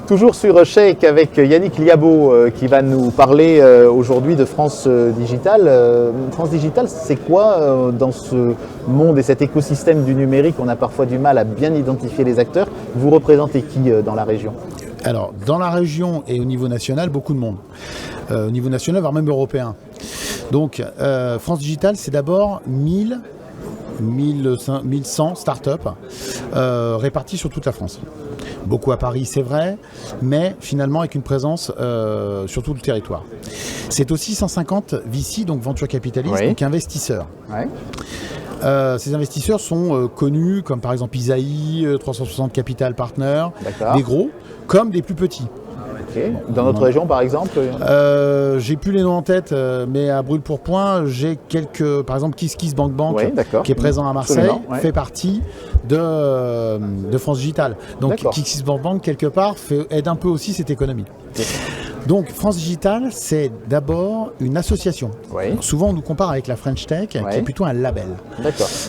Toujours sur Shake avec Yannick Liabo qui va nous parler aujourd'hui de France Digital. France Digital, c'est quoi dans ce monde et cet écosystème du numérique? On a parfois du mal à bien identifier les acteurs. Vous représentez qui dans la région? Alors, dans la région et au niveau national, beaucoup de monde. Au niveau national, voire même européen. Donc, France Digital, c'est d'abord 1100 startups réparties sur toute la France. Beaucoup à Paris, c'est vrai, mais finalement avec une présence sur tout le territoire. C'est aussi 150 VC, donc venture capitalistes, oui. donc investisseurs. Ouais. Ces investisseurs sont connus comme par exemple Isaïe, 360 Capital Partners, des gros comme des plus petits. Okay. Dans notre région, par exemple j'ai plus les noms en tête, mais à brûle-pourpoint, j'ai quelques, par exemple KissKissBankBank, oui, qui est présent à Marseille, ouais. fait partie de France Digital. Donc KissKissBankBank, quelque part, aide un peu aussi cette économie. Okay. Donc France Digital, c'est d'abord une association. Oui. Souvent, on nous compare avec la French Tech, qui est plutôt un label,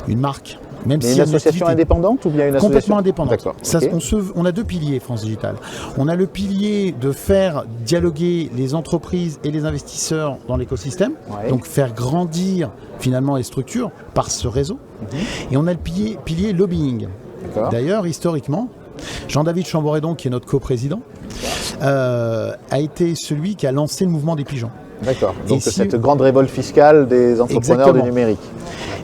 une marque. Même si une association indépendante ou bien une complètement indépendante. Ça, okay. On a deux piliers, France Digital. On a le pilier de faire dialoguer les entreprises et les investisseurs dans l'écosystème, donc faire grandir finalement les structures par ce réseau. Et on a le pilier lobbying. D'ailleurs, historiquement, Jean-David Chamboredon, qui est notre coprésident, a été celui qui a lancé le mouvement des pigeons. D'accord. Donc cette grande révolte fiscale des entrepreneurs du numérique.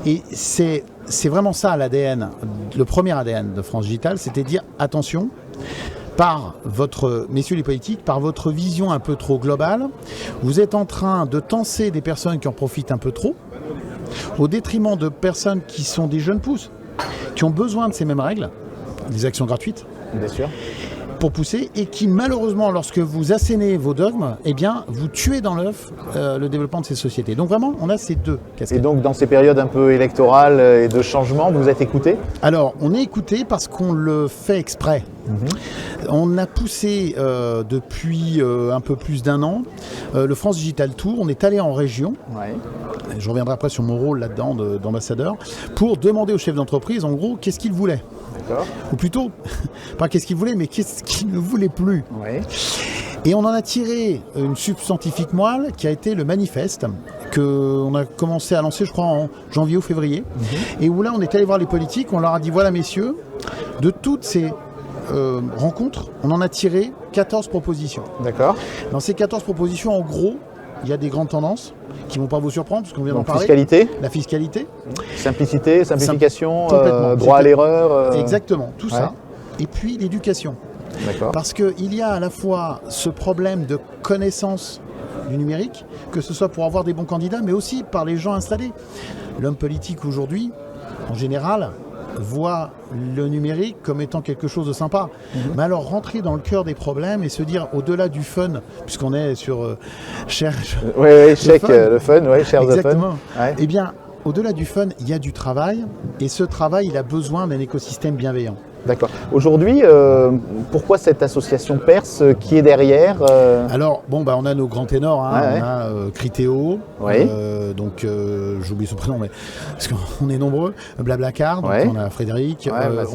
Et c'est vraiment ça l'ADN, le premier ADN de France Digital, c'était dire attention, messieurs les politiques, par votre vision un peu trop globale, vous êtes en train de tenser des personnes qui en profitent un peu trop, au détriment de personnes qui sont des jeunes pousses, qui ont besoin de ces mêmes règles, des actions gratuites. Bien sûr. Pour pousser et qui malheureusement lorsque vous assénez vos dogmes, eh bien vous tuez dans l'œuf le développement de ces sociétés. Donc vraiment on a ces deux casquettes. Et donc dans ces périodes un peu électorales et de changement, vous êtes écouté? Alors on est écouté parce qu'on le fait exprès. On a poussé depuis un peu plus d'un an le France Digital Tour. On est allé en région. Je reviendrai après sur mon rôle là-dedans d'ambassadeur pour demander aux chefs d'entreprise en gros qu'est-ce qu'ils voulaient. Ou plutôt, pas qu'est-ce qu'ils voulaient, mais qu'est-ce qu'ils ne voulaient plus. Et on en a tiré une substantifique moelle qui a été le manifeste qu'on a commencé à lancer, je crois, en janvier ou février. Et où là, on est allé voir les politiques, on leur a dit, voilà messieurs, de toutes ces rencontres, on en a tiré 14 propositions. D'accord. Dans ces 14 propositions, en gros, il y a des grandes tendances qui ne vont pas vous surprendre, parce qu'on vient d'en parler. La fiscalité. Simplicité, simplification, droit à l'erreur. Exactement, tout ça. Et puis l'éducation. Parce qu'il y a à la fois ce problème de connaissance du numérique, que ce soit pour avoir des bons candidats, mais aussi par les gens installés. L'homme politique aujourd'hui, en général, voit le numérique comme étant quelque chose de sympa. Mais alors rentrer dans le cœur des problèmes et se dire au-delà du fun, puisqu'on est sur Share le fun, Share the Fun. Eh bien, au-delà du fun, il y a du travail et ce travail, il a besoin d'un écosystème bienveillant. D'accord. Aujourd'hui, pourquoi cette association Perse? Qui est derrière Alors, on a nos grands ténors, on a Criteo, donc j'oublie son prénom, mais parce qu'on est nombreux, Blablacar, donc on a Frédéric, on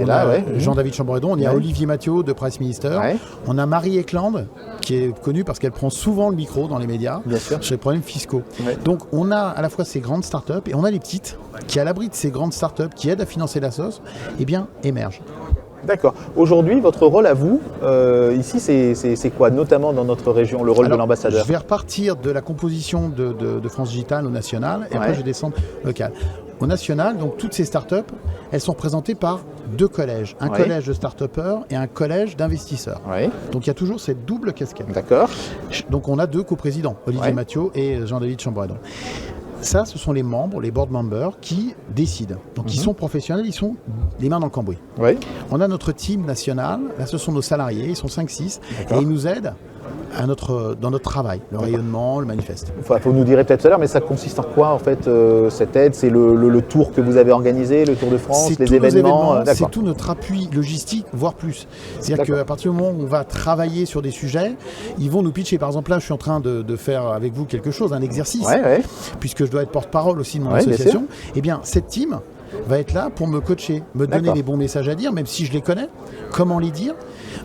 a Jean-David Chamboredon, on a Olivier Mathieu de Press Minister, on a Marie Eklund, qui est connue parce qu'elle prend souvent le micro dans les médias sur les problèmes fiscaux. Donc, on a à la fois ces grandes startups et on a les petites qui, à l'abri de ces grandes startups qui aident à financer la sauce, émergent. D'accord. Aujourd'hui, votre rôle à vous, ici, c'est quoi, notamment dans notre région, le rôle de l'ambassadeur? Je vais repartir de la composition de France Digital au national, et après je vais descendre local. Au national, donc toutes ces startups, elles sont représentées par deux collèges. Un collège de start-upers et un collège d'investisseurs. Donc il y a toujours cette double casquette. D'accord. Donc on a deux coprésidents, Olivier Mathieu et Jean-David Chamboredon. Ça, ce sont les membres, les board members qui décident. Donc ils sont professionnels, ils sont les mains dans le cambouis. On a notre team national, là ce sont nos salariés, ils sont 5-6, et ils nous aident dans notre travail, le rayonnement, le manifeste. Vous nous direz peut-être tout à l'heure, mais ça consiste en quoi en fait cette aide? C'est le tour que vous avez organisé, le Tour de France, les événements c'est tout notre appui logistique, voire plus. C'est-à-dire qu'à partir du moment où on va travailler sur des sujets, ils vont nous pitcher. Par exemple, là, je suis en train de faire avec vous quelque chose, un exercice, puisque je dois être porte-parole aussi de mon association. Eh bien, cette team va être là pour me coacher, me donner les bons messages à dire, même si je les connais, comment les dire,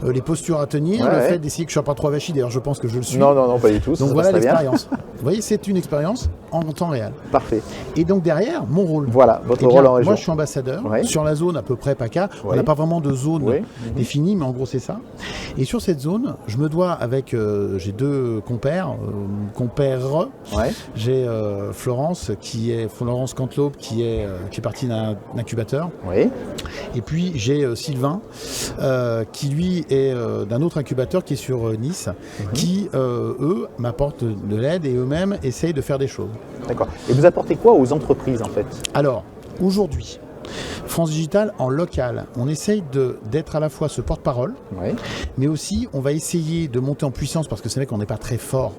les postures à tenir, le fait d'essayer que je ne sois pas trop avachi, d'ailleurs je pense que je le suis. Non, pas du tout. Donc voilà l'expérience. Vous voyez, c'est une expérience en temps réel. Parfait. Et donc derrière, mon rôle. Voilà, votre rôle en région. Moi je suis ambassadeur sur la zone à peu près PACA. On n'a pas vraiment de zone définie, mais en gros c'est ça. Et sur cette zone, je me dois avec, j'ai deux compères. J'ai Florence Cantelope qui est partie d'un incubateur. Et puis j'ai Sylvain qui lui est d'un autre incubateur qui est sur Nice, qui eux m'apportent de l'aide et eux-mêmes essayent de faire des choses. D'accord. Et vous apportez quoi aux entreprises en fait? Alors, aujourd'hui, France Digital en local, on essaye d'être à la fois ce porte-parole, mais aussi on va essayer de monter en puissance, parce que c'est vrai qu'on n'est pas très fort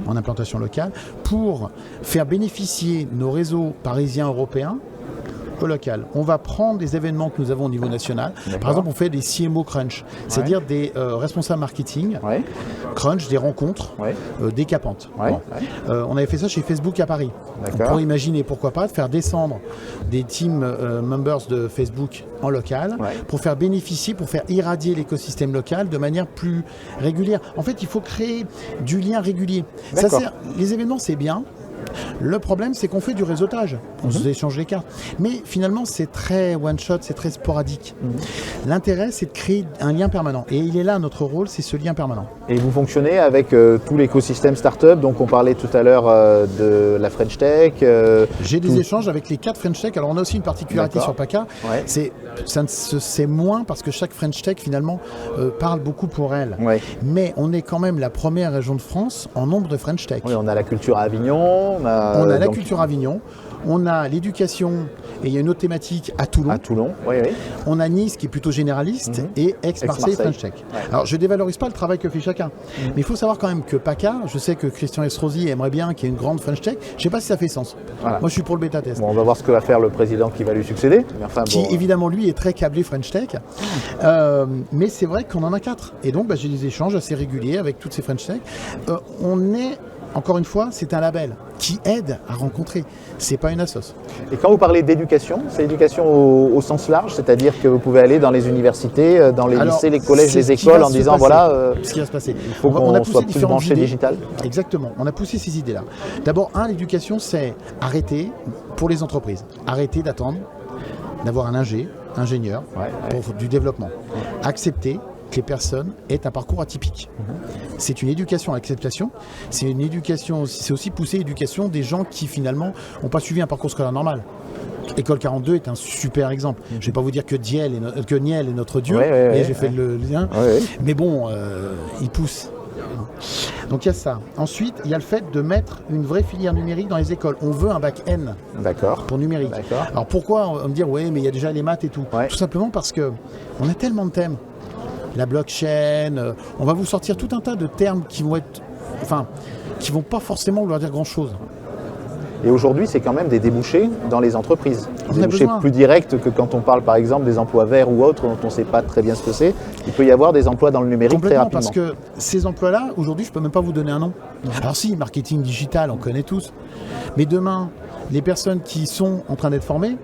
en implantation locale, pour faire bénéficier nos réseaux parisiens, européens, au local. On va prendre des événements que nous avons au niveau national. Par exemple, on fait des CMO Crunch, c'est-à-dire des responsables marketing, Crunch, des rencontres décapantes. On avait fait ça chez Facebook à Paris. On pourrait imaginer, pourquoi pas, de faire descendre des team members de Facebook en local pour faire bénéficier, pour faire irradier l'écosystème local de manière plus régulière. En fait, il faut créer du lien régulier. Les événements, c'est bien. Le problème, c'est qu'on fait du réseautage. On se échange les cartes. Mais finalement, c'est très one-shot, c'est très sporadique. L'intérêt, c'est de créer un lien permanent. Et il est là, notre rôle, c'est ce lien permanent. Et vous fonctionnez avec tout l'écosystème startup. Donc, on parlait tout à l'heure de la French Tech. J'ai des échanges avec les 4 French Tech. Alors, on a aussi une particularité sur PACA. Ça ne se sait moins parce que chaque French Tech, finalement, parle beaucoup pour elle. Mais on est quand même la première région de France en nombre de French Tech. On a la culture à Avignon. On a la culture à Avignon, on a l'éducation, et il y a une autre thématique à Toulon. On a Nice qui est plutôt généraliste et Aix-Marseille, French Tech. Alors je ne dévalorise pas le travail que fait chacun, mais il faut savoir quand même que PACA, je sais que Christian Estrosi aimerait bien qu'il y ait une grande French Tech, je ne sais pas si ça fait sens. Moi je suis pour le bêta test. Bon, on va voir ce que va faire le président qui va lui succéder. Évidemment lui est très câblé French Tech, mais c'est vrai qu'on en a 4. Et donc j'ai des échanges assez réguliers avec toutes ces French Tech. Encore une fois, c'est un label qui aide à rencontrer. C'est pas une assoce. Et quand vous parlez d'éducation, c'est l'éducation au sens large, c'est-à-dire que vous pouvez aller dans les universités, dans les lycées, les collèges, les écoles en disant voilà, ce qui va se passer. Il faut qu'on soit plus branché digital. Exactement. On a poussé ces idées-là. D'abord, l'éducation, c'est arrêter pour les entreprises. Arrêter d'attendre d'avoir un ingénieur pour du développement. Accepter que les personnes aient un parcours atypique. C'est une éducation à l'acceptation, c'est une éducation, c'est aussi pousser l'éducation des gens qui finalement n'ont pas suivi un parcours scolaire normal. École 42 est un super exemple. Je ne vais pas vous dire que Niel est notre dieu, j'ai fait le lien, mais bon, il pousse. Donc il y a ça. Ensuite, il y a le fait de mettre une vraie filière numérique dans les écoles. On veut un bac N pour numérique. Alors pourquoi on va me dire mais il y a déjà les maths et tout. Tout simplement parce que on a tellement de thèmes. La blockchain, on va vous sortir tout un tas de termes qui vont pas forcément vouloir dire grand-chose. Et aujourd'hui, c'est quand même des débouchés dans les entreprises. Des débouchés plus directs que quand on parle par exemple des emplois verts ou autres dont on ne sait pas très bien ce que c'est. Il peut y avoir des emplois dans le numérique très rapidement. Parce que ces emplois-là, aujourd'hui, je ne peux même pas vous donner un nom. Alors si, marketing digital, on connaît tous. Mais demain, les personnes qui sont en train d'être formées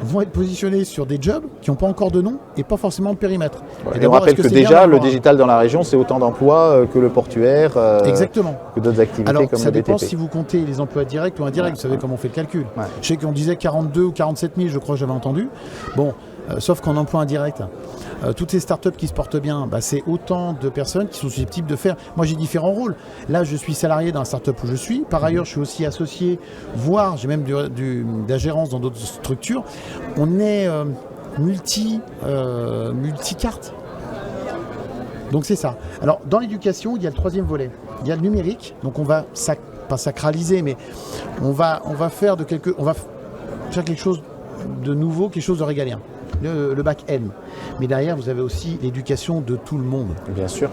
vont être positionnés sur des jobs qui n'ont pas encore de nom et pas forcément de périmètre. Et on rappelle que déjà, le digital dans la région, c'est autant d'emplois que le portuaire, que d'autres activités. Alors, comme ça le BTP. dépend si vous comptez les emplois directs ou indirects, vous savez comment on fait le calcul. Je sais qu'on disait 42 ou 47 000, je crois que j'avais entendu. Bon, sauf qu'en emploi indirect, toutes ces startups qui se portent bien, c'est autant de personnes qui sont susceptibles de faire. Moi, j'ai différents rôles. Là, je suis salarié dans la startup où je suis. Par ailleurs, je suis aussi associé, voire j'ai même de la gérance dans d'autres structures. On est multi-cartes. Donc c'est ça. Alors, dans l'éducation, il y a le troisième volet. Il y a le numérique. Donc on va pas sacraliser, mais on va faire quelque chose de nouveau, quelque chose de régalien. Le bac N. Mais derrière, vous avez aussi l'éducation de tout le monde. Bien sûr.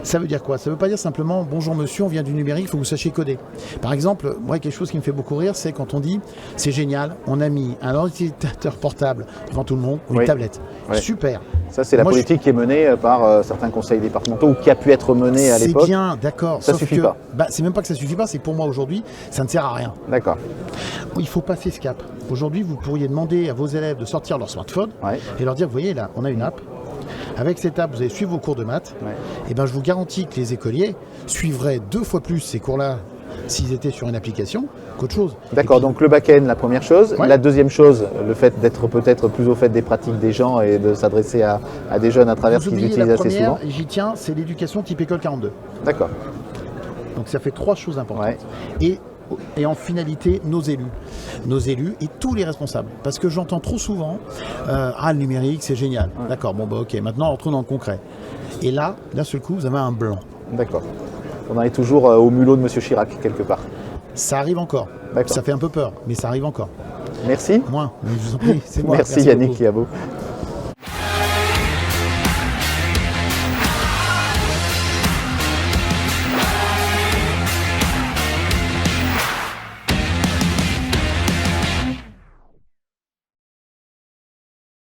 Ça veut dire quoi? Ça ne veut pas dire simplement bonjour monsieur, on vient du numérique, il faut que vous sachiez coder. Par exemple, moi quelque chose qui me fait beaucoup rire, c'est quand on dit c'est génial, on a mis un ordinateur portable devant tout le monde, ou une tablette. Ouais. Super. Ça, c'est la politique qui est menée par certains conseils départementaux ou qui a pu être menée à l'époque. C'est bien, d'accord. Ça ne suffit pas. C'est même pas que ça ne suffit pas, c'est que pour moi aujourd'hui, ça ne sert à rien. D'accord. Il faut passer ce cap. Aujourd'hui, vous pourriez demander à vos élèves de sortir leur smartphone et leur dire, vous voyez là, on a une app. Avec cette app, vous allez suivre vos cours de maths. Et ben, je vous garantis que les écoliers suivraient 2 fois plus ces cours-là s'ils étaient sur une application qu'autre chose. D'accord, donc le back-end, la première chose. La deuxième chose, le fait d'être peut-être plus au fait des pratiques des gens et de s'adresser à des jeunes à travers ce qu'ils utilisent assez souvent. J'y tiens, c'est l'éducation type école 42. D'accord. Donc ça fait 3 choses importantes. Et en finalité, nos élus et tous les responsables. Parce que j'entends trop souvent, le numérique, c'est génial. D'accord, bon, bah ok, maintenant on retourne dans le concret. Et là, d'un seul coup, vous avez un blanc. D'accord. On en est toujours au mulot de M. Chirac, quelque part. Ça arrive encore. Ça fait un peu peur, mais ça arrive encore. Merci. Moi, je vous en prie, c'est moi. Merci Yannick Liabeaud.